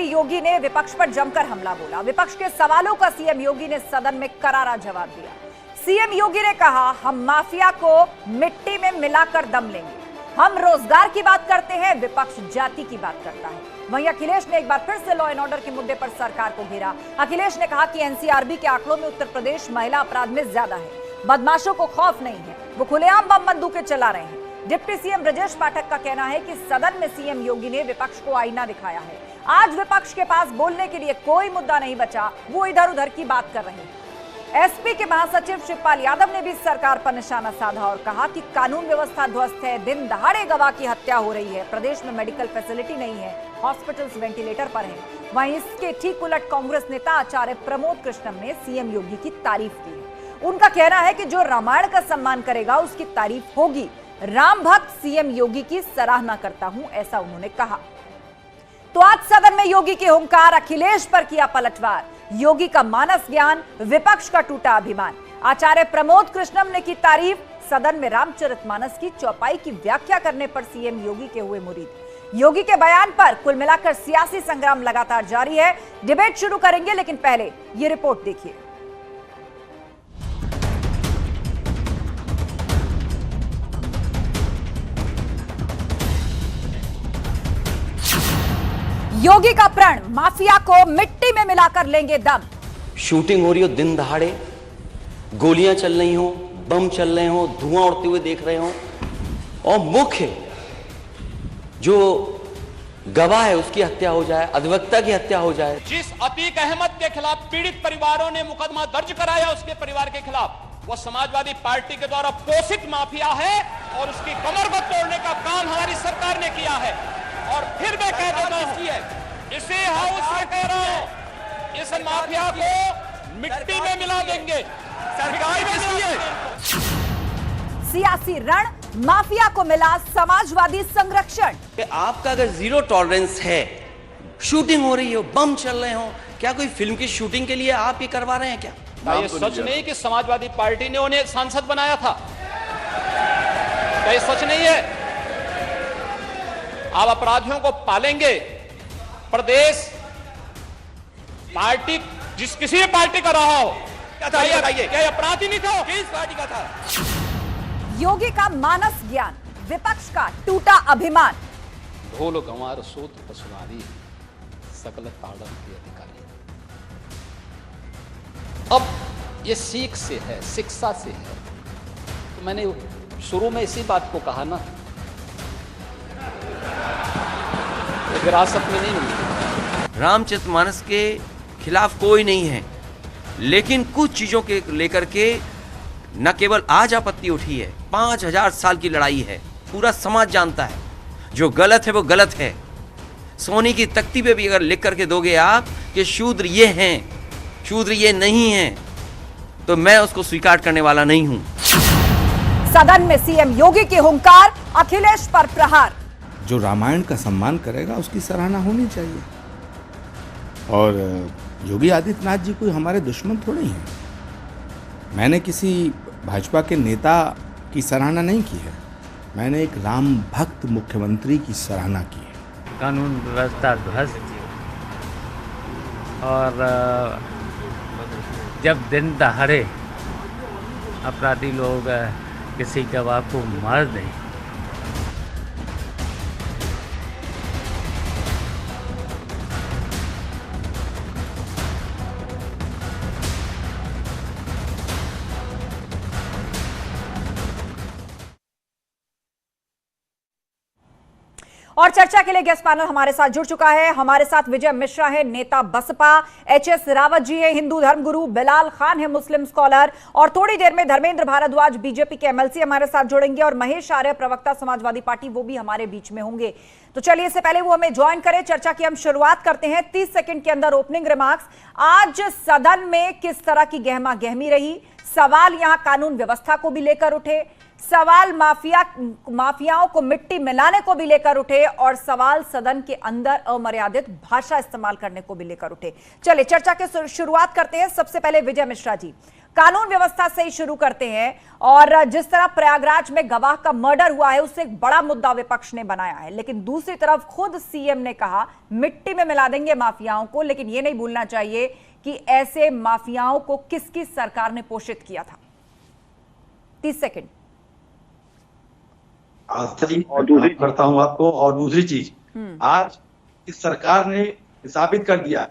जोरी योगी ने विपक्ष पर जमकर हमला बोला। विपक्ष के सवालों का सीएम योगी ने सदन में करारा जवाब दिया। सीएम योगी ने कहा, हम माफिया को मिट्टी में मिलाकर दम लेंगे। हम रोजगार की बात करते हैं, विपक्ष जाति की बात करता है। वहीं अखिलेश ने एक बार फिर से लॉ एंड ऑर्डर के मुद्दे पर सरकार को घेरा। अखिलेश ने कहा कि एनसीआरबी के आंकड़ों में उत्तर प्रदेश महिला अपराध में ज्यादा है, बदमाशों को खौफ नहीं है, वो खुलेआम बम बंदूकें चला रहे हैं। डिप्टी सीएम ब्रजेश पाठक का कहना है कि सदन में सीएम योगी ने विपक्ष को आईना दिखाया है। आज विपक्ष के पास बोलने के लिए कोई मुद्दा नहीं बचा, वो इधर उधर की बात कर रहे हैं। एसपी के महासचिव शिवपाल यादव ने भी सरकार पर निशाना साधा और कहा कि कानून व्यवस्था ध्वस्त है, दिन दहाड़े गवाह की हत्या हो रही है, प्रदेश में मेडिकल फैसिलिटी नहीं है, हॉस्पिटल्स वेंटिलेटर पर हैं। वहीं इसके ठीक उलट कांग्रेस नेता आचार्य प्रमोद कृष्णम ने सीएम योगी की तारीफ की है। उनका कहना है कि जो रामायण का सम्मान करेगा उसकी तारीफ होगी। राम भक्त सीएम योगी की सराहना करता हूं, ऐसा उन्होंने कहा। तो आज सदन में योगी के हुंकार, अखिलेश पर किया पलटवार। योगी का मानस ज्ञान, विपक्ष का टूटा अभिमान। आचार्य प्रमोद कृष्णम ने की तारीफ। सदन में रामचरितमानस की चौपाई की व्याख्या करने पर सीएम योगी के हुए मुरीद। योगी के बयान पर कुल मिलाकर सियासी संग्राम लगातार जारी है। डिबेट शुरू करेंगे, लेकिन पहले ये रिपोर्ट देखिए। योगी का प्रण, माफिया को मिट्टी में मिलाकर लेंगे दम। शूटिंग हो रही हो दिन दहाड़े, गोलियां चल रही हो, बम चल रहे हो, धुआं उड़ते हुए देख रहे हो, और मुख्य जो गवाह है उसकी हत्या हो जाए, अधिवक्ता की हत्या हो जाए। जिस अतीक अहमद के खिलाफ पीड़ित परिवारों ने मुकदमा दर्ज कराया उसके परिवार के खिलाफ, वो समाजवादी पार्टी के द्वारा पोषित माफिया है और उसकी कमर को तोड़ने का काम हमारी सरकार ने किया है। और फिर मैं कह देता हूं, इसे हाउस में कह रहा हूं, इस माफिया को मिट्टी में मिला देंगे। सरकार में सियासी रण, माफिया को मिला समाजवादी संरक्षण। आपका अगर जीरो टॉलरेंस है, शूटिंग हो रही हो, बम चल रहे हो, क्या कोई फिल्म की शूटिंग के लिए आप ये करवा रहे हैं क्या? ये सच नहीं कि समाजवादी पार्टी ने उन्हें सांसद बनाया था, क्या ये सच नहीं है? आप अपराधियों को पालेंगे। प्रदेश पार्टी जिस किसी भी पार्टी का रहा हो, क्या ये अपराधी नहीं था? किस पार्टी का था? योगी का मानस ज्ञान, विपक्ष का टूटा अभिमान। ढोल गंवार सूत्र पशुवारी, सकल ताड़न के अधिकारी। अब ये सीख से है, शिक्षा से है। तो मैंने शुरू में इसी बात को कहा ना, विरासत में नहीं मिली। रामचरितमानस के खिलाफ कोई नहीं है, लेकिन कुछ चीजों के लेकर के न केवल आज आपत्ति उठी है, 5000 साल की लड़ाई है। पूरा समाज जानता है जो गलत है वो गलत है। सोने की तख्ती पे भी अगर लिख करके दोगे आप कि शूद्र ये हैं, शूद्र ये नहीं हैं, तो मैं उसको स्वीकार करने वाला नहीं हूं। सदन में सीएम योगी के हुंकार, अखिलेश पर प्रहार। जो रामायण का सम्मान करेगा उसकी सराहना होनी चाहिए। और योगी आदित्यनाथ जी कोई हमारे दुश्मन थोड़े हैं। मैंने किसी भाजपा के नेता की सराहना नहीं की है, मैंने एक राम भक्त मुख्यमंत्री की सराहना की है। कानून व्यवस्था ध्वस्त और जब दिन दहाड़े अपराधी लोग किसी गवाह को मार दें, और चर्चा के लिए गेस्ट पैनल हमारे साथ जुड़ चुका है। हमारे साथ विजय मिश्रा है, नेता बसपा, एचएस रावत जी है, हिंदू धर्मगुरु, बिलाल खान है, मुस्लिम स्कॉलर, और थोड़ी देर में धर्मेंद्र भारद्वाज बीजेपी के एमएलसी हमारे साथ जुड़ेंगे, और महेश आर्य प्रवक्ता समाजवादी पार्टी, वो भी हमारे बीच में होंगे। तो चलिए, इससे पहले वो हमें ज्वाइन करें, चर्चा की हम शुरुआत करते हैं। 30 सेकंड के अंदर ओपनिंग रिमार्क्स। आज सदन में किस तरह की गहमा गहमी रही? सवाल यहां कानून व्यवस्था को भी लेकर उठे, सवाल माफियाओं को मिट्टी मिलाने को भी लेकर उठे, और सवाल सदन के अंदर अमर्यादित भाषा इस्तेमाल करने को भी लेकर उठे। चलिए चर्चा की शुरुआत करते हैं। सबसे पहले विजय मिश्रा जी, कानून व्यवस्था से ही शुरू करते हैं। और जिस तरह प्रयागराज में गवाह का मर्डर हुआ है उससे एक बड़ा मुद्दा विपक्ष ने बनाया है, लेकिन दूसरी तरफ खुद सीएम ने कहा मिट्टी में मिला देंगे माफियाओं को। लेकिन यह नहीं भूलना चाहिए कि ऐसे माफियाओं को किसकी सरकार ने पोषित किया था। 30 सेकंड और दूसरी करता हूं आपको। और दूसरी चीज, आज इस सरकार ने साबित कर दिया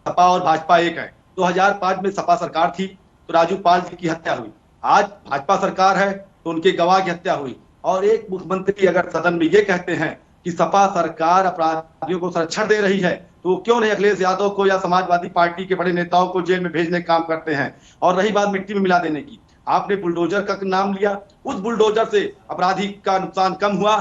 सपा और भाजपा एक है। 2005 में सपा सरकार थी तो राजू पाल जी की हत्या हुई, आज भाजपा सरकार है तो उनके गवाह की हत्या हुई। और एक मुख्यमंत्री अगर सदन में ये कहते हैं कि सपा सरकार अपराधियों को संरक्षण दे रही है तो क्यों नहीं अखिलेश यादव को या समाजवादी पार्टी के बड़े नेताओं को जेल में भेजने का काम करते हैं। और रही बात मिट्टी में मिला देने की, आपने बुलडोजर का नाम लिया, उस बुलडोजर से अपराधी का नुकसान कम हुआ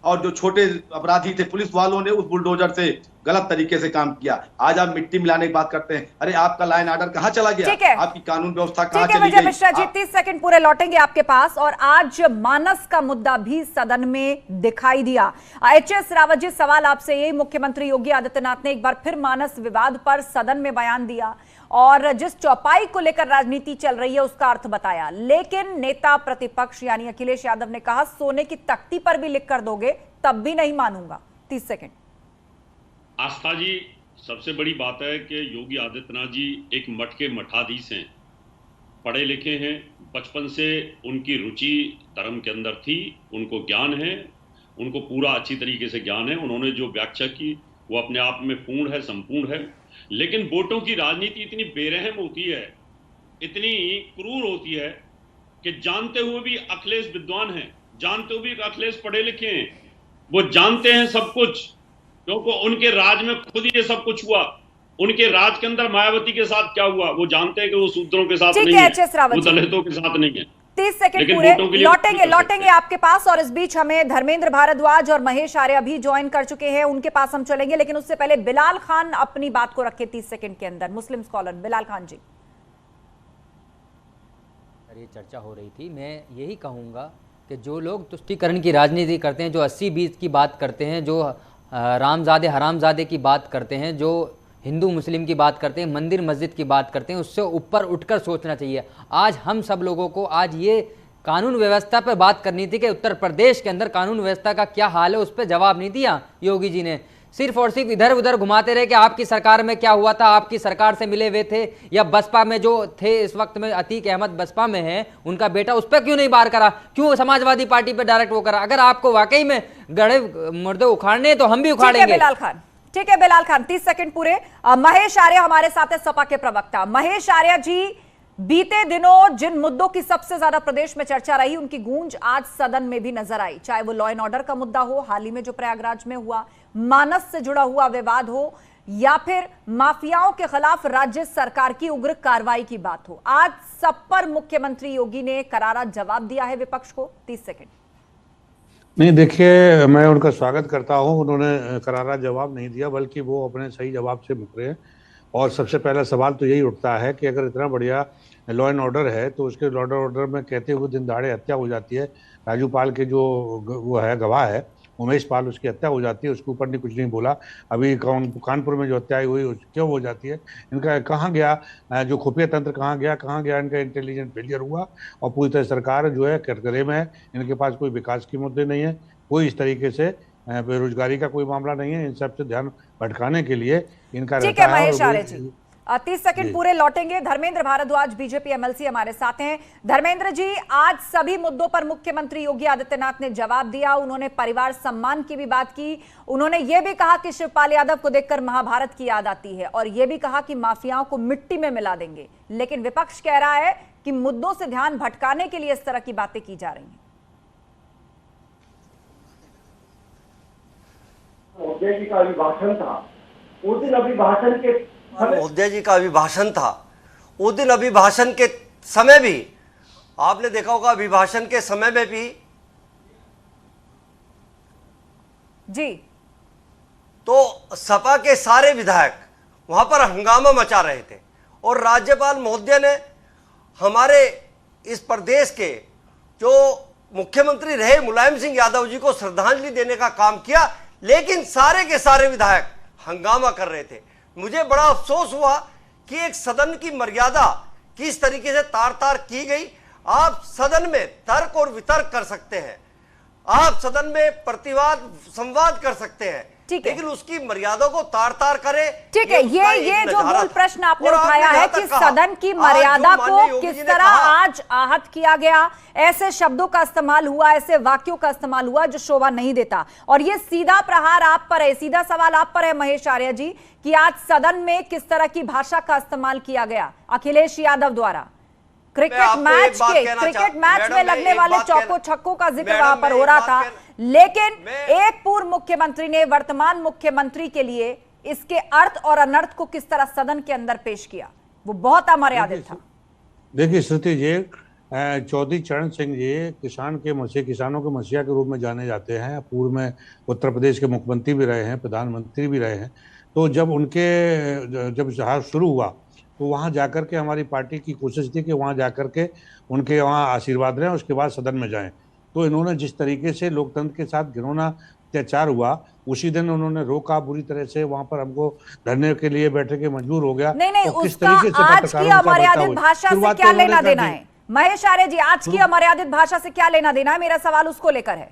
और जो छोटे अपराधी थे पुलिस वालों ने उस बुलडोजर से गलत तरीके से काम किया। आज आप मिट्टी मिलाने की बात करते हैं, अरे आपका लाइन ऑर्डर कहाँ चला गया, आपकी कानून व्यवस्था कहाँ चली गई। मिश्रा जी 30 सेकंड पूरे लौटेंगे आपके पास। और आज मानस का मुद्दा भी सदन में दिखाई दिया। एचएस रावत जी, सवाल आपसे यही, मुख्यमंत्री योगी आदित्यनाथ ने एक बार फिर मानस विवाद पर सदन में बयान दिया और जिस चौपाई को लेकर राजनीति चल रही है उसका अर्थ बताया, लेकिन नेता प्रतिपक्ष यानी अखिलेश यादव ने कहा सोने की तख्ती पर भी लिख कर दोगे तब भी नहीं मानूंगा। 30 सेकंड। आस्था जी, सबसे बड़ी बात है कि योगी आदित्यनाथ जी एक मठ के मठाधीश हैं, पढ़े लिखे हैं, बचपन से उनकी रुचि धर्म के अंदर थी, उनको ज्ञान है, उनको पूरा अच्छी तरीके से ज्ञान है। उन्होंने जो व्याख्या की वो अपने आप में पूर्ण है, संपूर्ण है। लेकिन वोटों की राजनीति इतनी बेरहम होती है, इतनी क्रूर होती है कि जानते हुए भी अखिलेश विद्वान हैं, जानते हुए भी अखिलेश पढ़े लिखे हैं, वो जानते हैं सब कुछ, क्योंकि उनके राज में खुद ये सब कुछ हुआ। उनके राज के अंदर मायावती के साथ क्या हुआ वो जानते हैं कि वो शूद्रों के साथ नहीं है, वो दलितों के साथ नहीं है। 30 सेकंड पूरे लौटेंगे आपके पास। और इस बीच हमें धर्मेंद्र भारद्वाज और महेश आर्य भी ज्वाइन कर चुके हैं, उनके पास हम चलेंगे। लेकिन उससे पहले बिलाल खान अपनी बात को रखे 30 सेकंड के अंदर। मुस्लिम स्कॉलर बिलाल खान जी। ये चर्चा हो रही थी, मैं यही कहूँगा कि जो लोग तुष्टीकरण की राजनीति करते हैं, जो 80-20 की बात करते हैं, जो रामजादे हरामजादे की बात करते हैं, जो हिंदू मुस्लिम की बात करते हैं, मंदिर मस्जिद की बात करते हैं, उससे ऊपर उठकर सोचना चाहिए। आज हम सब लोगों को आज ये कानून व्यवस्था पर बात करनी थी कि उत्तर प्रदेश के अंदर कानून व्यवस्था का क्या हाल है, उस पर जवाब नहीं दिया योगी जी ने। सिर्फ और सिर्फ इधर उधर घुमाते रहे कि आपकी सरकार में क्या हुआ था, आपकी सरकार से मिले हुए थे, या बसपा में जो थे इस वक्त में अतीक अहमद बसपा में है, उनका बेटा, उस पर क्यों नहीं बार करा, क्यों समाजवादी पार्टी पे डायरेक्ट वो करा। अगर आपको वाकई में गड़े मुर्दे उखाड़ने तो हम भी उखाड़ेंगे। बिलाल खान, ठीक है बिलाल खान, 30 सेकंड पूरे। महेश आर्य हमारे साथ है, सपा के प्रवक्ता। महेश आर्य जी, बीते दिनों जिन मुद्दों की सबसे ज्यादा प्रदेश में चर्चा रही उनकी गूंज आज सदन में भी नजर आई, चाहे वो लॉ एंड ऑर्डर का मुद्दा हो, हाल ही में जो प्रयागराज में हुआ, मानस से जुड़ा हुआ विवाद हो, या फिर माफियाओं के खिलाफ राज्य सरकार की उग्र कार्रवाई की बात हो। आज सब पर मुख्यमंत्री योगी ने करारा जवाब दिया है विपक्ष को। 30 सेकंड। नहीं, देखिए, मैं उनका स्वागत करता हूं। उन्होंने करारा जवाब नहीं दिया, बल्कि वो अपने सही जवाब से मुकरे हैं। और सबसे पहला सवाल तो यही उठता है कि अगर इतना बढ़िया लॉ एंड ऑर्डर है तो उसके लॉ एंड ऑर्डर में कहते हुए दिन दहाड़े हत्या हो जाती है। राजू पाल के जो वो है गवाह है उमेश पाल, उसकी हत्या हो जाती है, उसके ऊपर नहीं कुछ नहीं बोला। अभी कानपुर में जो हत्या हुई क्यों हो जाती है, इनका कहाँ गया जो खुफिया तंत्र, कहाँ गया इनका इंटेलिजेंस फेलियर हुआ। और पूरी तरह सरकार जो है कटघरे में है, इनके पास कोई विकास के मुद्दे नहीं है, कोई इस तरीके से बेरोजगारी का कोई मामला नहीं है। इन सब से ध्यान भटकाने के लिए इनका रहता है। महेश आर्य जी 30 सेकंड पूरे लौटेंगे। धर्मेंद्र भारद्वाज बीजेपी एमएलसी हमारे साथ हैं। धर्मेंद्र जी, आज सभी मुद्दों पर मुख्यमंत्री योगी आदित्यनाथ ने जवाब दिया। उन्होंने परिवार सम्मान की भी बात की, उन्होंने ये भी कहा कि शिवपाल यादव को देखकर महाभारत की याद आती है, और ये भी कहा कि माफियाओं को मिट्टी में मिला देंगे। लेकिन विपक्ष कह रहा है कि मुद्दों से ध्यान भटकाने के लिए इस तरह की बातें की जा रही हैं। मोदी जी का अभिभाषण था उस दिन, अभिभाषण के मोदी जी का अभिभाषण था उस दिन, अभिभाषण के समय भी आपने देखा होगा, अभिभाषण के समय में भी जी तो सपा के सारे विधायक वहां पर हंगामा मचा रहे थे। और राज्यपाल महोदय ने हमारे इस प्रदेश के जो मुख्यमंत्री रहे मुलायम सिंह यादव जी को श्रद्धांजलि देने का काम किया, लेकिन सारे के सारे विधायक हंगामा कर रहे थे। मुझे बड़ा अफसोस हुआ कि एक सदन की मर्यादा किस तरीके से तार तार की गई। आप सदन में तर्क और वितर्क कर सकते हैं, आप सदन में प्रतिवाद संवाद कर सकते हैं, लेकिन उसकी मर्यादा को तार तार करे। ठीक है, ये जो मूल प्रश्न आपने उठाया है कि सदन की मर्यादा को किस तरह आज आहत किया गया, ऐसे शब्दों का इस्तेमाल हुआ, ऐसे वाक्यों का इस्तेमाल हुआ जो शोभा नहीं देता। और ये सीधा प्रहार आप पर है, सीधा सवाल आप पर है महेश आर्य जी कि आज सदन में किस तरह की भाषा का इस्तेमाल किया गया अखिलेश यादव द्वारा। क्रिकेट मैच में लगने वाले चौकों छक्कों का जिक्र वहां पर हो रहा था, लेकिन एक पूर्व मुख्यमंत्री ने वर्तमान मुख्यमंत्री के लिए इसके अर्थ और अनर्थ को किस तरह सदन के अंदर पेश किया, वो बहुत अमर्यादित था। देखिए श्रुति जी, चौधरी चरण सिंह जी किसानों के मसीहा के रूप में जाने जाते हैं, पूर्व में उत्तर प्रदेश के मुख्यमंत्री भी रहे हैं, प्रधानमंत्री भी रहे हैं। तो जब इतिहास शुरू हुआ तो वहाँ जाकर के हमारी पार्टी की कोशिश थी कि वहाँ जाकर के उनके वहाँ आशीर्वाद लें, उसके बाद सदन में जाएं। तो इन्होंने जिस तरीके से लोकतंत्र के साथ घिनौना अत्याचार हुआ, उसी दिन उन्होंने रोका बुरी तरह से, वहाँ पर हमको धरने के लिए बैठे के मजबूर हो गया। नहीं, उसका आज की अमर्यादित भाषा से क्या लेना देना है महेश आर्य जी? आज की अमर्यादित भाषा से क्या लेना देना है? मेरा सवाल उसको लेकर है।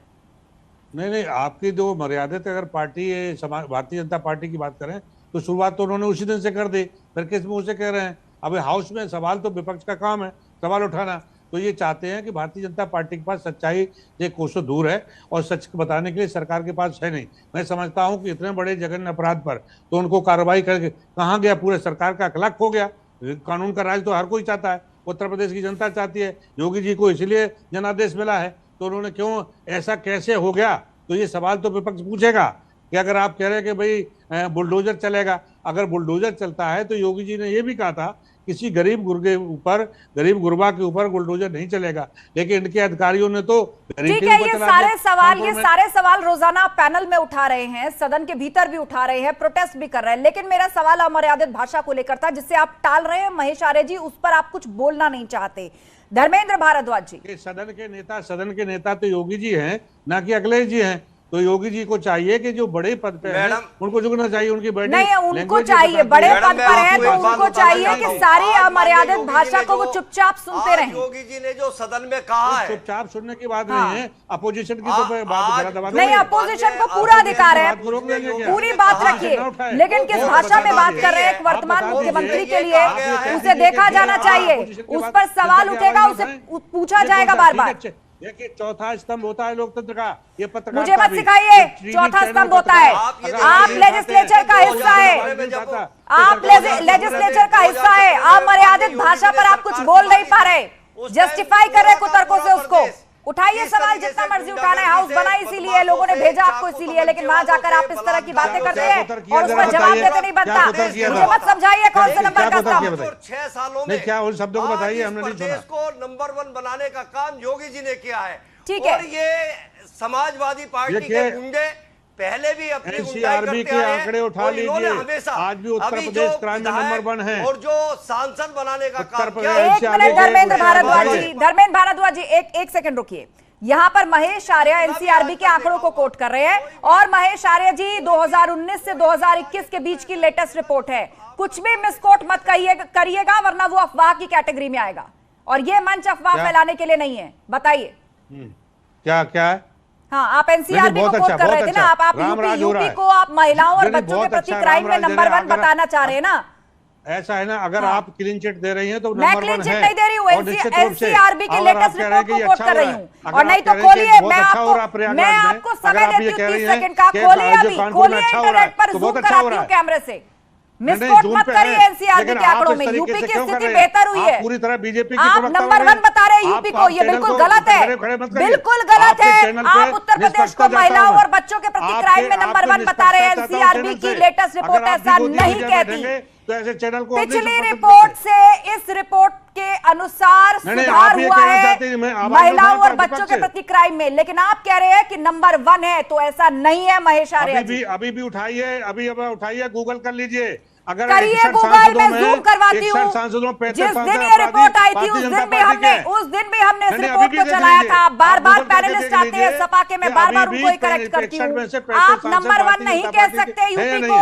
नहीं, आपकी जो मर्यादित, अगर पार्टी भारतीय जनता पार्टी की बात करें तो शुरुआत तो उन्होंने उसी दिन से कर दी, फिर किस मुंह से कह रहे हैं? अब हाउस में सवाल तो विपक्ष का काम है, सवाल उठाना। तो ये चाहते हैं कि भारतीय जनता पार्टी के पास सच्चाई से कोसों दूर है और सच बताने के लिए सरकार के पास है नहीं। मैं समझता हूं कि इतने बड़े जघन्य अपराध पर तो उनको कार्रवाई करके कहाँ गया? पूरे सरकार का अखलाक खो गया। कानून का राज तो हर कोई चाहता है, उत्तर प्रदेश की जनता चाहती है, योगी जी को इसलिए जनादेश मिला है, तो उन्होंने क्यों, ऐसा कैसे हो गया? तो ये सवाल तो विपक्ष पूछेगा कि अगर आप कह रहे हैं कि भाई बुलडोजर चलेगा, अगर बुलडोजर चलता है तो योगी जी ने यह भी कहा था किसी गरीब गुरबा के ऊपर बुलडोजर नहीं चलेगा, लेकिन इनके अधिकारियों ने तो ठीक है। ये सारे सवाल रोजाना पैनल में उठा रहे हैं, सदन के भीतर भी उठा रहे हैं, प्रोटेस्ट भी कर रहे हैं, लेकिन मेरा सवाल अमर्यादित भाषा को लेकर था जिससे आप टाल रहे हैं महेश आर्य जी, उस पर आप कुछ बोलना नहीं चाहते। धर्मेंद्र भारद्वाज जी, सदन के नेता तो योगी जी हैं, ना कि अखिलेश जी हैं। तो योगी जी को चाहिए कि जो बड़े पद पे हैं उनको झुकना चाहिए, उनकी बड़ी नहीं, उनको चाहिए बड़े पद पर हैं तो उनको चाहिए कि सारी अमर्यादित भाषा को वो चुपचाप सुनते रहें। योगी जी ने जो सदन में कहा है, चुपचाप सुनने की बात नहीं है, अपोजिशन की तो बात नहीं, अपोजिशन को पूरा अधिकार है, पूरी बात रखिए, लेकिन किस भाषा में बात कर रहे हैं वर्तमान मुख्यमंत्री के लिए उसे देखा जाना चाहिए, उस पर सवाल उठेगा, उसे पूछा जाएगा बार बार। देखिए, चौथा स्तंभ होता है लोकतंत्र का, ये पत्रकार मुझे मत सिखाइए चौथा स्तंभ होता है। आप लेजिस्लेचर का हिस्सा है, आप लेजिस्लेचर का हिस्सा है, अमर्यादित भाषा पर आप कुछ बोल नहीं पा रहे, जस्टिफाई कर रहे कुतर्कों से उसको। उठाइए सवाल जितना मर्जी उठाना है, हाउस बना इसीलिए, लोगों ने भेजा आपको इसीलिए, लेकिन वहां जाकर आप इस तरह की बातें करते हैं और उस पर जवाब देते नहीं बनता। मुझे मत समझाइए कौन से नंबर का स्तंभ। 6 सालों में क्या उन शब्दों को बताइए, हमने नहीं सुना। को नंबर 1 बनाने का काम योगी जी ने किया है। ठीक है, और ये समाजवादी पार्टी के गुंडे पहले भी अपनी एनसीआरबी के आंकड़े उठा लीजिए, आज भी उत्तर प्रदेश क्राइम में नंबर 1 है। और जो सांसद बनाने का काम किया। एक मिनट धर्मेंद्र भारद्वाज जी, एक सेकंड रुकिए। यहां पर महेश आर्य एनसीआरबी के आंकड़ों को कोट कर रहे हैं और महेश आर्य जी 2019 से 2021 के बीच की लेटेस्ट रिपोर्ट है, कुछ भी मिसकोट मत करिएगा वरना वो अफवाह की कैटेगरी में आएगा और ये मंच अफवाह फैलाने के लिए नहीं है। बताइए क्या है? हाँ, आप एनसीआरबी को कोट कर रहे थे ना, आप यूपी को आप महिलाओं और बच्चों के प्रति क्राइम में नंबर 1 बताना चाह रहे हैं ना? ऐसा है ना, अगर आप क्लीन चिट दे रही हैं तो मैं क्लीन चिट नहीं दे रही हूँ, एनसीआरबी की लेटेस्ट रिपोर्ट को कोट कर रही हूँ। और नहीं तो खोलिए, मैं आपको समय देती हूँ 30 सेकंड का, खोलिए अभी, खोलिए इंटरनेट पर, जूम कराती हूँ कैमरे से। मिसकोट मत करिए एनसीआरबी के आंकड़ों में, यूपी की स्थिति बेहतर हुई है, पूरी तरह बीजेपी आप नंबर 1 बता रहे हैं यूपी को, ये बिल्कुल गलत है, बिल्कुल गलत है। आप उत्तर प्रदेश को महिलाओं और बच्चों के प्रति क्राइम में नंबर 1 बता रहे हैं, एनसीआरबी की लेटेस्ट रिपोर्ट ऐसा नहीं कहती। तो ऐसे चैनल को पिछली रिपोर्ट से इस रिपोर्ट के अनुसार सुधार हुआ है महिलाओं और बच्चों के प्रति क्राइम में, लेकिन आप कह रहे हैं कि नंबर 1 है, तो ऐसा नहीं है महेश आर्य जी। अभी भी उठाइए, अभी उठाइए, गूगल कर लीजिए, अगर करिए गूगल में, जूम करवाती हूँ। जिस दिन ये रिपोर्ट आई थी उस दिन भी हमने इस रिपोर्ट को चलाया था। बार बार पैनलिस्ट आते हैं सपा के, मैं बार बार उनको ही करेक्ट करती हूँ। आप नंबर 1 नहीं कह सकते यूपी को,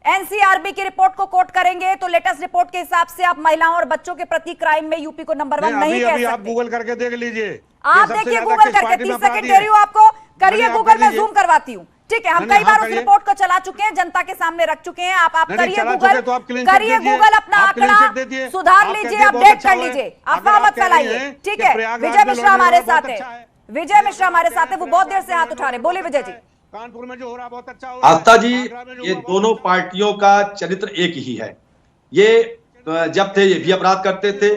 एनसीआरबी की रिपोर्ट को कोट करेंगे तो लेटेस्ट रिपोर्ट के हिसाब से आप महिलाओं और बच्चों के प्रति क्राइम में यूपी को नंबर 1 नहीं कह सकते। आप गूगल करके देख लीजिए, आप देखिए गूगल करके, 30 सेकंड दे रही हूं आपको, करिए गूगल में, जूम करवाती हूं। ठीक है, हम कई बार उस रिपोर्ट को चला चुके हैं, जनता के सामने रख चुके हैं। आप करिए गूगल, करिए गूगल, अपना आंकड़ा सुधार लीजिए, अपडेट कर लीजिए, अफवाह मत फैलाइए। ठीक है, विजय मिश्रा हमारे साथ है, विजय मिश्रा हमारे साथ है, वो बहुत देर से हाथ उठा रहे। बोले विजय जी। कानपुर में जो हो रहा बहुत अच्छा हो रहा है। आस्था जी, ये दोनों पार्टियों का चरित्र एक ही है। ये जब थे ये भी अपराध करते थे,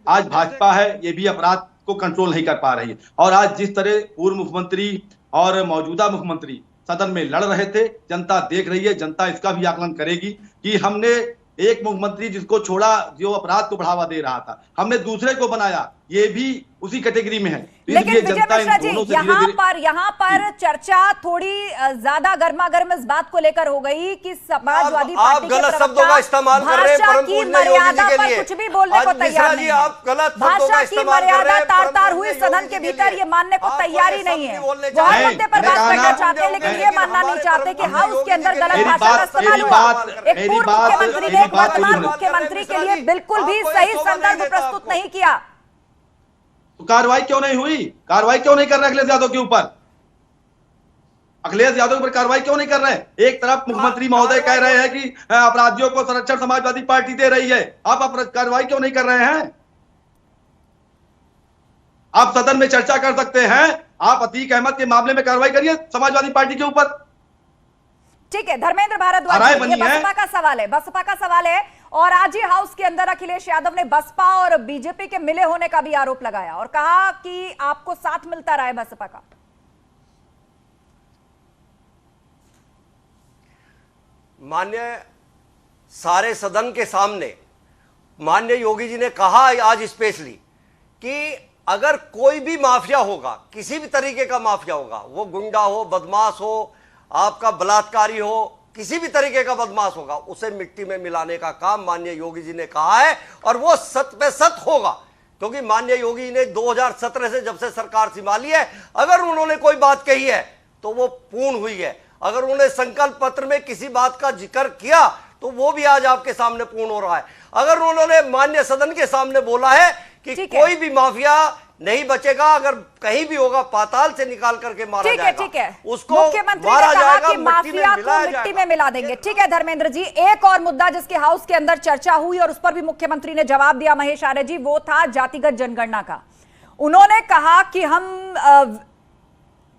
आज भाजपा है ये भी अपराध को कंट्रोल नहीं कर पा रही है। और आज जिस तरह पूर्व मुख्यमंत्री और मौजूदा मुख्यमंत्री सदन में लड़ रहे थे, जनता देख रही है, जनता इसका भी आकलन करेगी कि हमने एक मुख्यमंत्री जिसको छोड़ा, जो अपराध को बढ़ावा दे रहा था, हमने दूसरे को बनाया, ये भी उसी कैटेगरी में है। लेकिन विजय मिश्रा जी, यहाँ पर चर्चा थोड़ी ज्यादा गर्मा गर्म इस बात को लेकर हो गई कि समाजवादी पार्टी के गलत शब्दों का इस्तेमाल कर रहे हैं परम पूजनीय मर्यादा योगी जी के पर लिए। कुछ भी बोलने को तैयार नहीं है। भाषा की मर्यादा तार तार हुई सदन के भीतर, ये मानने को तैयारी नहीं है। वो हर मुद्दे पर बात करना चाहते हैं, लेकिन ये मानना नहीं चाहते कि हाउस के अंदर गलत भाषा का इस्तेमाल हुआ। एक पूर्व मुख्यमंत्री ने एक वर्तमान मुख्यमंत्री के लिए बिल्कुल भी सही संदर्भ प्रस्तुत नहीं किया। तो कार्रवाई क्यों नहीं हुई? कार्रवाई क्यों नहीं कर रहे अखिलेश यादव के ऊपर? अखिलेश यादव पर कार्रवाई क्यों नहीं कर रहे? एक तरफ मुख्यमंत्री महोदय कह रहे हैं कि अपराधियों को संरक्षण समाजवादी पार्टी दे रही है, आप कार्रवाई क्यों नहीं कर रहे हैं? आप सदन में चर्चा कर सकते हैं, आप अतीक अहमद के मामले में कार्रवाई करिए समाजवादी पार्टी के ऊपर। ठीक है, धर्मेंद्र भारद्वाज, ये बसपा का सवाल है, बसपा का सवाल है। और आज ही हाउस के अंदर अखिलेश यादव ने बसपा और बीजेपी के मिले होने का भी आरोप लगाया और कहा कि आपको साथ मिलता रहा है बसपा का। माननीय सारे सदन के सामने माननीय योगी जी ने कहा आज स्पेशली कि अगर कोई भी माफिया होगा, किसी भी तरीके का माफिया होगा, वो गुंडा हो, बदमाश हो, आपका बलात्कारी हो, किसी भी तरीके का बदमाश होगा, उसे मिट्टी में मिलाने का काम माननीय योगी जी ने कहा है। और वो सत पे सत होगा, क्योंकि माननीय योगी ने 2017 से जब से सरकार संभाली है, अगर उन्होंने कोई बात कही है तो वो पूर्ण हुई है। अगर उन्होंने संकल्प पत्र में किसी बात का जिक्र किया तो वो भी आज आपके सामने पूर्ण हो रहा है। अगर उन्होंने माननीय सदन के सामने बोला है कि कोई भी माफिया नहीं बचेगा, अगर कहीं भी होगा पाताल से निकाल करके मारा जाएगा, ठीक है, उसको मुख्यमंत्री ने कहा कि माफिया को मिट्टी में मिला देंगे। ठीक है धर्मेंद्र जी, एक और मुद्दा जिसके हाउस के अंदर चर्चा हुई और उस पर भी मुख्यमंत्री ने जवाब दिया महेश आर्य जी, वो था जातिगत जनगणना का। उन्होंने कहा कि हम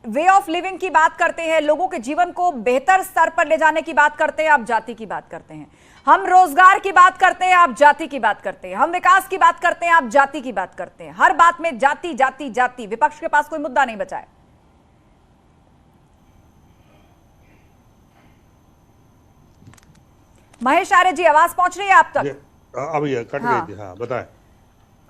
वे ऑफ लिविंग की बात करते हैं, लोगों के जीवन को बेहतर स्तर पर ले जाने की बात करते हैं, आप जाति की बात करते हैं। हम रोजगार की बात करते हैं, आप जाति की बात करते हैं। हम विकास की बात करते हैं, आप जाति की बात करते हैं। हर बात में जाति जाति जाति, विपक्ष के पास कोई मुद्दा नहीं बचा है। महेश आर्य जी, आवाज पहुंच रही है आप तक? अब ये कट गई थी। हाँ बताएं।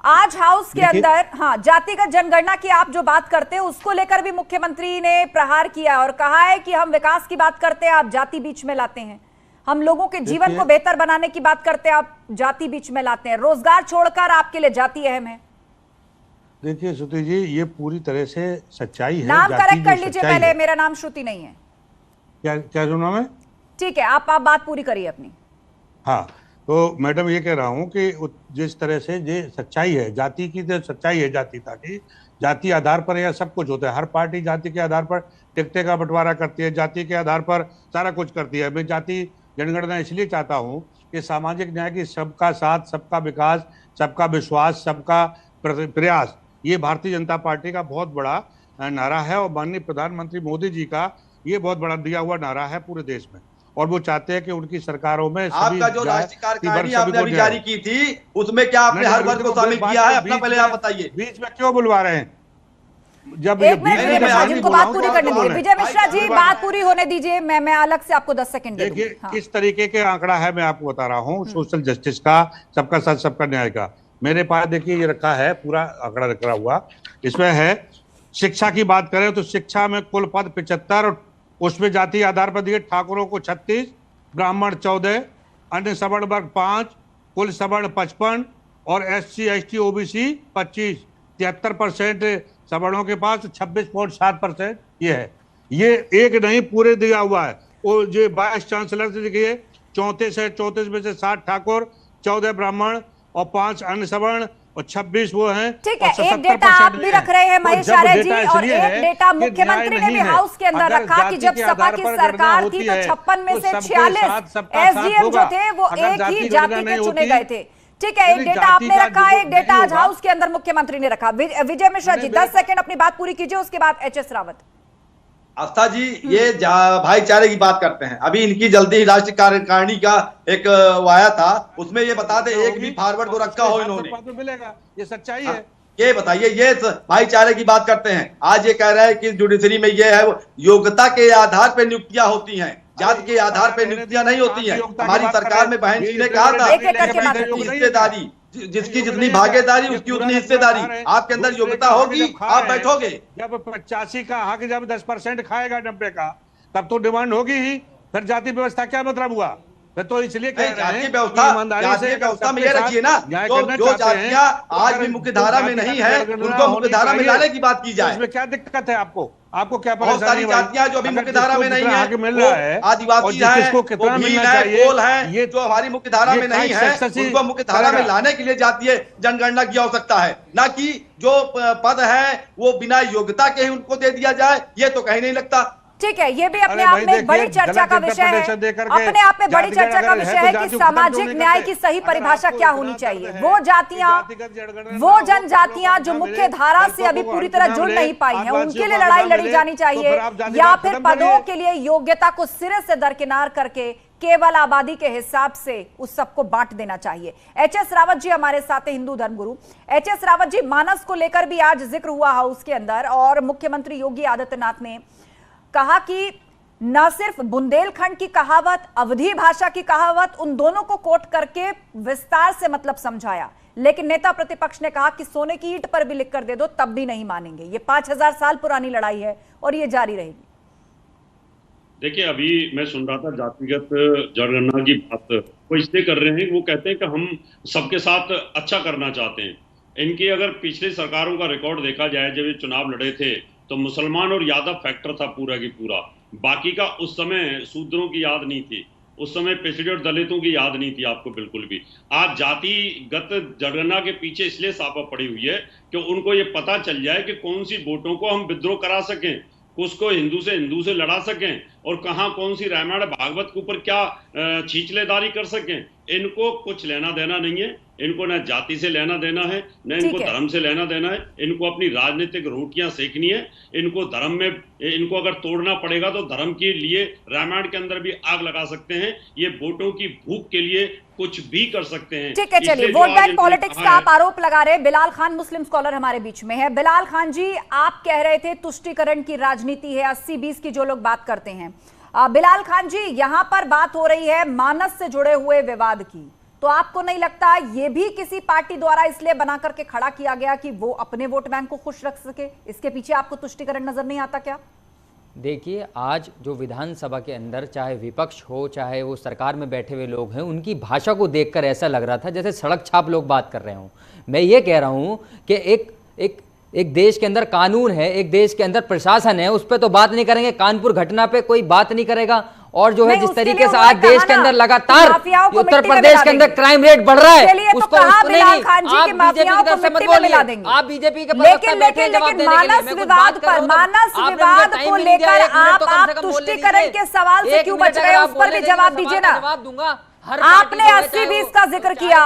आज हाउस के अंदर जातिगत जनगणना की आप जो बात करते हैं उसको लेकर भी मुख्यमंत्री ने प्रहार किया और कहा है कि हम विकास की बात करते हैं, आप जाति बीच में लाते हैं। हम लोगों के जीवन को बेहतर बनाने की बात करते हैं, आप जाति बीच में लाते हैं। रोजगार छोड़कर आपके लिए जाति अहम है। देखिए श्रुति जी, ये पूरी तरह से सच्चाई है। नाम करेक्ट कर लीजिए पहले, मेरा नाम श्रुति नहीं है। क्या जो नाम है? ठीक है, आप बात पूरी करिए अपनी। हाँ, तो मैडम ये कह रहा हूँ कि जिस तरह से ये सच्चाई है, जाति की तो सच्चाई है, जाति ताकि जाति आधार पर यह सब कुछ होता है। हर पार्टी जाति के आधार पर टिकटे का बंटवारा करती है, जाति के आधार पर सारा कुछ करती है। मैं जाति जनगणना इसलिए चाहता हूँ कि सामाजिक न्याय की सबका साथ, सबका विकास, सबका विश्वास, सबका प्रयास, ये भारतीय जनता पार्टी का बहुत बड़ा नारा है और माननीय प्रधानमंत्री मोदी जी का ये बहुत बड़ा दिया हुआ नारा है पूरे देश में। और वो चाहते हैं कि उनकी सरकारों में आपका जो राष्ट्रीय कार्यकारिणी आपने अभी जारी की थी, उसमें क्या आपने हर वर्ग को शामिल किया है? अपना पहले आप बताइए। बीच में क्यों बुलवा रहे हैं? जब जिनको बात पूरी करने दीजिए, विजय मिश्रा जी बात पूरी होने दीजिए। मैं अलग से आपको 10 सेकंड दे दूंगी। किस तरीके के आंकड़ा है मैं आपको बता रहा हूँ, सोशल जस्टिस का, सबका साथ सबका न्याय का। मेरे पास देखिए ये रखा है, पूरा आंकड़ा रखा हुआ। इसमें है शिक्षा की बात करें तो शिक्षा में कुल पद 75, उसमें जाति आधार पर दिए ठाकुरों को 36, ब्राह्मण 14, अन्य सवर्ण वर्ग 5, कुल सवर्ण 55 और SC ST OBC 25। 73% सवर्णों के पास 26.7% ये है। ये एक नहीं पूरे दिया हुआ है। वो जो वाइस चांसलर से देखिए 34 है, 34 में से 60 ठाकुर, 14 ब्राह्मण और 5 अन्य सवर्ण और 26 वो हैं। ठीक है, एक डेटा आप भी रख रहे हैं महेश आर्य जी, और एक डेटा मुख्यमंत्री ने भी हाउस के अंदर रखा कि जब सपा की सरकार थी तो 56 में से 46 एसडीएम जो थे वो एक ही जाति के चुने गए थे। ठीक है, एक डेटा आपने रखा, एक डेटा आज हाउस के अंदर मुख्यमंत्री ने रखा। विजय मिश्रा जी 10 सेकंड अपनी बात पूरी कीजिए, उसके बाद एचएस रावत। आस्था जी, ये भाईचारे की बात करते हैं। अभी इनकी जल्दी ही राष्ट्रीय कार्यकारिणी का एक वो आया था, उसमें ये बता दे एक भी फॉरवर्ड को रखा हो इन्होंने, मिलेगा, ये सच्चाई है। ये बताइए, ये भाईचारे की बात करते हैं। आज ये कह रहा है कि जुडिशरी में ये है योग्यता के आधार पर नियुक्तियां होती हैं, जाति के आधार पर नियुक्तियां नहीं होती हैं। हमारी सरकार में बहन जी ने कहा था हिस्सेदारी, जिसकी जितनी भागीदारी उसकी उतनी हिस्सेदारी। आपके अंदर योग्यता होगी, आप बैठोगे। जब 85 का हक जब 10% खाएगा 90 का, तब तो डिमांड होगी ही। फिर जाति व्यवस्था क्या मतलब हुआ? तो इसलिए जातीय व्यवस्था में ये रखिए ना, जो जातियां आज भी मुख्य धारा में नहीं है उनको मुख्य धारा में लाने की बात की जाए। इसमें क्या दिक्कत है आपको? आपको क्या बहुत सारी जातियां जो अभी मुख्य धारा में नहीं है, मिल रहा है, आदिवासी है, वो भील है, कोल है, ये जो हमारी मुख्य धारा में नहीं है उनको मुख्य धारा में लाने के लिए जातीय जनगणना की आवश्यकता है, ना कि जो पद है वो बिना योग्यता के ही उनको दे दिया जाए। ये तो कहीं नहीं लगता। ठीक है, ये भी अपने आप में बड़ी चर्चा का विषय है, अपने आप में बड़ी चर्चा का विषय है कि सामाजिक न्याय की सही परिभाषा क्या होनी चाहिए। वो जातियां, वो जनजातियां जो मुख्य धारा से अभी पूरी तरह जुड़ नहीं पाई हैं, उनके लिए लड़ाई लड़ी जानी चाहिए, या फिर पदों के लिए योग्यता को सिरे से दरकिनार करके केवल आबादी के हिसाब से उस सबको बांट देना चाहिए। एचएस रावत जी हमारे साथ हैं, हिंदू धर्मगुरु। एचएस रावत जी, मानस को लेकर भी आज जिक्र हुआ हाउस के अंदर, और मुख्यमंत्री योगी आदित्यनाथ ने कहा कि न सिर्फ बुंदेलखंड की कहावत, अवधी भाषा की कहावत, उन दोनों को कोट करके विस्तार से मतलब समझाया, लेकिन नेता प्रतिपक्ष ने कहा कि सोने की ईंट पर भी लिखकर दे दो तब भी नहीं मानेंगे। ये 5000 साल पुरानी लड़ाई है और ये जारी रहेगी। देखिए, अभी मैं सुन रहा था जातिगत जनगणना की बात वो इसलिए कर रहे हैं, वो कहते हैं कि हम सबके साथ अच्छा करना चाहते हैं। इनकी अगर पिछली सरकारों का रिकॉर्ड देखा जाए, जब ये चुनाव लड़े थे तो मुसलमान और यादव फैक्टर था पूरा की पूरा, बाकी का उस समय शूद्रों की याद नहीं थी, उस समय पिछड़े और दलितों की याद नहीं थी आपको बिल्कुल भी। आज जातिगत जनगणना के पीछे इसलिए सापा पड़ी हुई है कि उनको ये पता चल जाए कि कौन सी वोटों को हम विद्रोह करा सकें, उसको हिंदू से लड़ा सकें, और कहाँ कौन सी रामायण भागवत के ऊपर क्या छींचलेदारी कर सकें। इनको कुछ लेना देना नहीं है, इनको न जाति से लेना देना है, न इनको धर्म से लेना देना है। इनको अपनी राजनीतिक रोटियां सेकनी है। इनको धर्म में, इनको अगर तोड़ना पड़ेगा तो धर्म के लिए रामायण के अंदर भी आग लगा सकते हैं। ये वोटों की भूख के लिए कुछ भी कर सकते हैं। ठीक है, चलिए, वोट बैंक पॉलिटिक्स का आप आरोप लगा रहे। बिलाल खान मुस्लिम स्कॉलर हमारे बीच में है। बिलाल खान जी, आप कह रहे थे तुष्टीकरण की राजनीति है, 80-20 की जो लोग बात करते हैं। बिलाल खान जी, यहां पर बात हो रही है मानस से जुड़े हुए विवाद की, तो आपको नहीं लगता ये भी किसी पार्टी द्वारा इसलिए बना करके खड़ा किया गया कि वो अपने वोट बैंक को खुश रख सके? इसके पीछे आपको तुष्टीकरण नजर नहीं आता क्या? देखिए, आज जो विधानसभा के अंदर चाहे विपक्ष हो चाहे वो सरकार में बैठे हुए लोग हैं, उनकी भाषा को देखकर ऐसा लग रहा था जैसे सड़क छाप लोग बात कर रहे हों। मैं ये कह रहा हूँ कि एक देश के अंदर कानून है, एक देश के अंदर प्रशासन है, उस पर तो बात नहीं करेंगे, कानपुर घटना पे कोई बात नहीं करेगा। और जो है जिस तरीके से आज देश के अंदर लगातार उत्तर प्रदेश के अंदर क्राइम रेट बढ़ रहा है, उसको बिलाल खान जी की माफियाओं को मिट्टी में मिला देंगे। आप बीजेपी के लेकिन मानस विवाद को लेकर आप तुष्टीकरण के सवाल से क्यों बच रहे, उस पर भी जवाब दीजिए ना। जवाब दूंगा। आपने 80-20 का जिक्र किया,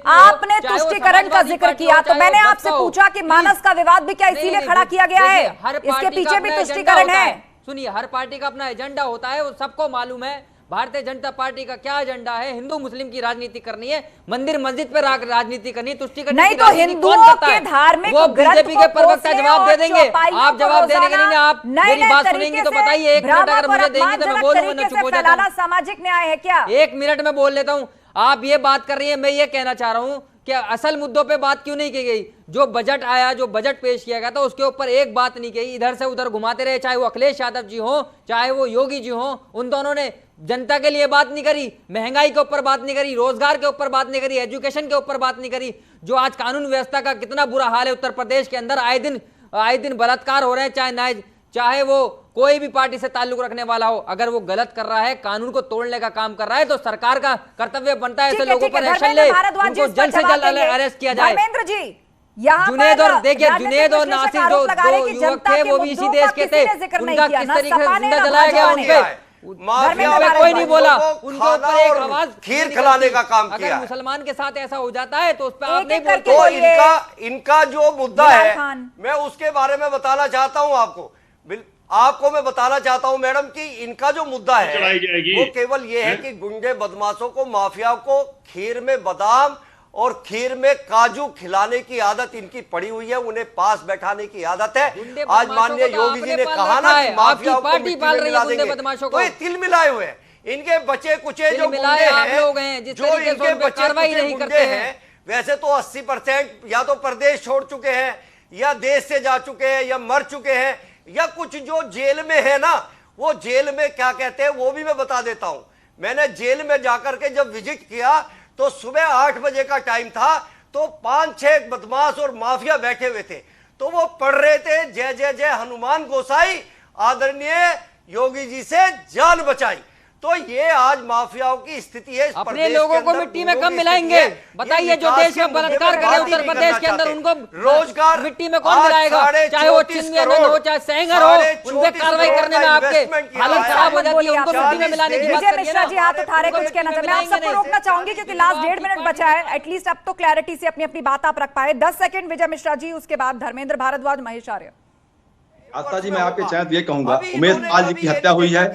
आपने तुष्टीकरण का जिक्र किया, तो मैंने आपसे पूछा कि मानस का विवाद भी क्या इसीलिए खड़ा किया गया है? इसके पीछे भी तुष्टीकरण है। सुनिए, हर पार्टी का अपना एजेंडा होता है, वो सबको मालूम है। भारतीय जनता पार्टी का क्या एजेंडा है? हिंदू मुस्लिम की राजनीति करनी है, मंदिर मस्जिद पे राजनीति करनी है, तुष्टीकरण नहीं तो हिंदुओं के धार्मिक वो बीजेपी के प्रवक्ता जवाब दे देंगे। आप जवाब देंगे नहीं, आप मेरी बात सुनेंगे तो बताइए। 1 मिनट अगर मुझे देंगे तो मैं बोलूंगा, ना चुप हो जाता हूं। सामाजिक न्याय है क्या? 1 मिनट में बोल लेता हूं। आप ये बात कर रही है, मैं ये कहना चाह रहा हूं कि असल मुद्दों पे बात क्यों नहीं की गई? जो बजट आया, जो बजट पेश किया गया था, उसके ऊपर एक बात नहीं कही, इधर से उधर घुमाते रहे, चाहे वो अखिलेश यादव जी हो चाहे वो योगी जी हो। उन दोनों ने जनता के लिए बात नहीं करी, महंगाई के ऊपर बात नहीं करी, रोजगार के ऊपर बात नहीं करी, एजुकेशन के ऊपर बात नहीं करी। जो आज कानून व्यवस्था का कितना बुरा हाल है उत्तर प्रदेश के अंदर, आए दिन बलात्कार हो रहे हैं, चाहे वो कोई भी पार्टी से ताल्लुक रखने वाला हो, अगर वो गलत कर रहा है, कानून को तोड़ने का काम कर रहा है, तो सरकार का कर्तव्य बनता है ऐसे लोगों पर एक्शन ले, उनको जल्द से जल्द अरेस्ट किया जाए। धर्मेंद्र जी, यहाँ जुनेद और देखिए, जुनेद और नासिर जो दो युवक थे वो भी इसी देश के थे, उनका किस तरीके से जिंदा जलाया गया, उनपे कोई नहीं बोला, उनके ऊपर एक आवाज खीर खिलाने का काम किया। अगर मुसलमान के साथ ऐसा हो जाता है तो उस पर आप नहीं बोलते। तो इनका जो मुद्दा है, मैं उसके बारे में बताना चाहता हूं आपको मैं बताना चाहता हूं मैडम कि इनका जो मुद्दा है वो केवल ये है कि गुंडे बदमाशों को, माफिया को खीर में बादाम और खीर में काजू खिलाने की आदत इनकी पड़ी हुई है, उन्हें पास बैठाने की आदत है। आज माननीय योगी जी ने कहा ना कि माफिया को मिट्टी में मिला देंगे, तो ये तिल मिलाए हुए हैं। इनके बचे कुचे जो गुंडे हैं, जो इनके बचे कुचे गुंडे हैं, वैसे तो 80% या तो प्रदेश छोड़ चुके हैं, या देश से जा चुके हैं, या मर चुके हैं, या कुछ जो जेल में है ना, वो जेल में क्या कहते हैं वो भी मैं बता देता हूं। मैंने जेल में जाकर के जब विजिट किया तो सुबह 8 बजे का टाइम था, तो 5-6 बदमाश और माफिया बैठे हुए थे, तो वो पढ़ रहे थे जय जय जय हनुमान गोसाई, आदरणीय योगी जी से जान बचाई। तो ये आज माफियाओं की स्थिति है। अपने लोगों को मिट्टी में कम मिलाएंगे, बताइए। जो देश में बलात्कार कर रहे हैं उत्तर प्रदेश के अंदर, उनको रोजगार मिट्टी में कौन मिलाएगा? चाहे वो चिंतन हो, चाहे सेंगर हो, उन पे कार्रवाई करने में आपके हालत खराब हो जाती है, उनको मिट्टी में मिलाने की बात करिए ना। मिश्रा जी हाथ उठा रहे, कुछ कहना चाहते हैं? मैं आप सबको रोकना चाहूंगी क्योंकि लास्ट 1.5 मिनट बचा है। एटलीस्ट अब तो क्लैरिटी से अपनी अपनी बात आप रख पाए। 10 सेकंड विजय मिश्रा जी, उसके बाद धर्मेंद्र भारद्वाज, महेश आर्य। आस्था जी, मैं आपके चैनल ये कहूंगा, उमेश पाल जी की हत्या हुई है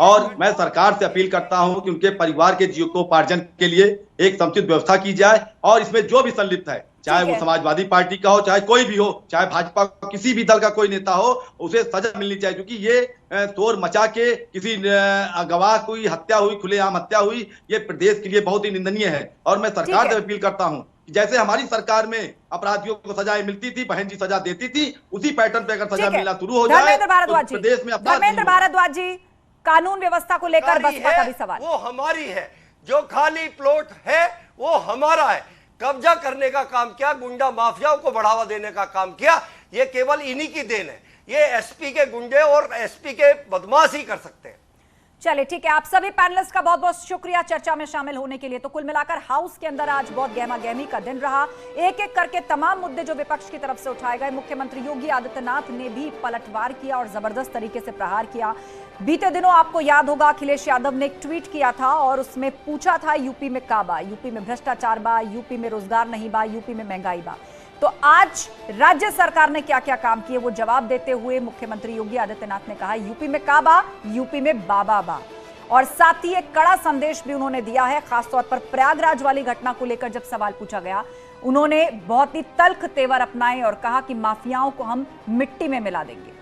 और मैं सरकार से अपील करता हूं कि उनके परिवार के जीविकोपार्जन के लिए एक समुचित व्यवस्था की जाए, और इसमें जो भी संलिप्त है, चाहे वो समाजवादी पार्टी का हो, चाहे कोई भी हो, चाहे भाजपा किसी भी दल का कोई नेता हो, उसे सजा मिलनी चाहिए। क्योंकि ये शोर मचा के किसी गवाह की हत्या हुई, खुलेआम हत्या हुई, ये प्रदेश के लिए बहुत ही निंदनीय है। और मैं सरकार से अपील करता हूं, जैसे हमारी सरकार में अपराधियों को सजाएं मिलती थी, बहन जी सजा देती थी, उसी पैटर्न पे अगर सजा मिलना शुरू हो जाए तो प्रदेश में अपराध। धर्मेंद्र भारद्वाज जी, कानून व्यवस्था को लेकर बसपा का भी सवाल। वो हमारी है, जो खाली प्लॉट है वो हमारा है। कब्जा करने का काम किया, गुंडा माफियाओं को बढ़ावा देने का काम किया, ये केवल इन्हीं की देन है। ये एसपी के गुंडे और एसपी के बदमाश ही कर सकते हैं। चलिए ठीक है, आप सभी पैनलिस्ट का बहुत बहुत शुक्रिया चर्चा में शामिल होने के लिए। तो कुल मिलाकर हाउस के अंदर आज बहुत गहमा गहमी का दिन रहा। एक एक करके तमाम मुद्दे जो विपक्ष की तरफ से उठाए गए, मुख्यमंत्री योगी आदित्यनाथ ने भी पलटवार किया और जबरदस्त तरीके से प्रहार किया। बीते दिनों आपको याद होगा अखिलेश यादव ने एक ट्वीट किया था और उसमें पूछा था यूपी में का बा, यूपी में भ्रष्टाचार बा, यूपी में रोजगार नहीं बा, यूपी में महंगाई बा। तो आज राज्य सरकार ने क्या क्या काम किए वो जवाब देते हुए मुख्यमंत्री योगी आदित्यनाथ ने कहा यूपी में का बा, यूपी में बाबा बा। और साथ ही एक कड़ा संदेश भी उन्होंने दिया है, खासतौर पर प्रयागराज वाली घटना को लेकर जब सवाल पूछा गया, उन्होंने बहुत ही तल्ख तेवर अपनाए और कहा कि माफियाओं को हम मिट्टी में मिला देंगे।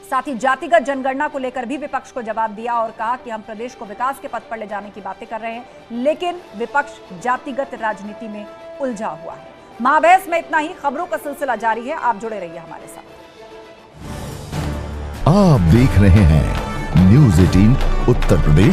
साथ ही जातिगत जनगणना को लेकर भी विपक्ष को जवाब दिया और कहा कि हम प्रदेश को विकास के पथ पर ले जाने की बातें कर रहे हैं, लेकिन विपक्ष जातिगत राजनीति में उलझा हुआ है। महाबहस में इतना ही। खबरों का सिलसिला जारी है, आप जुड़े रहिए हमारे साथ। आप देख रहे हैं न्यूज़ 18 उत्तर प्रदेश।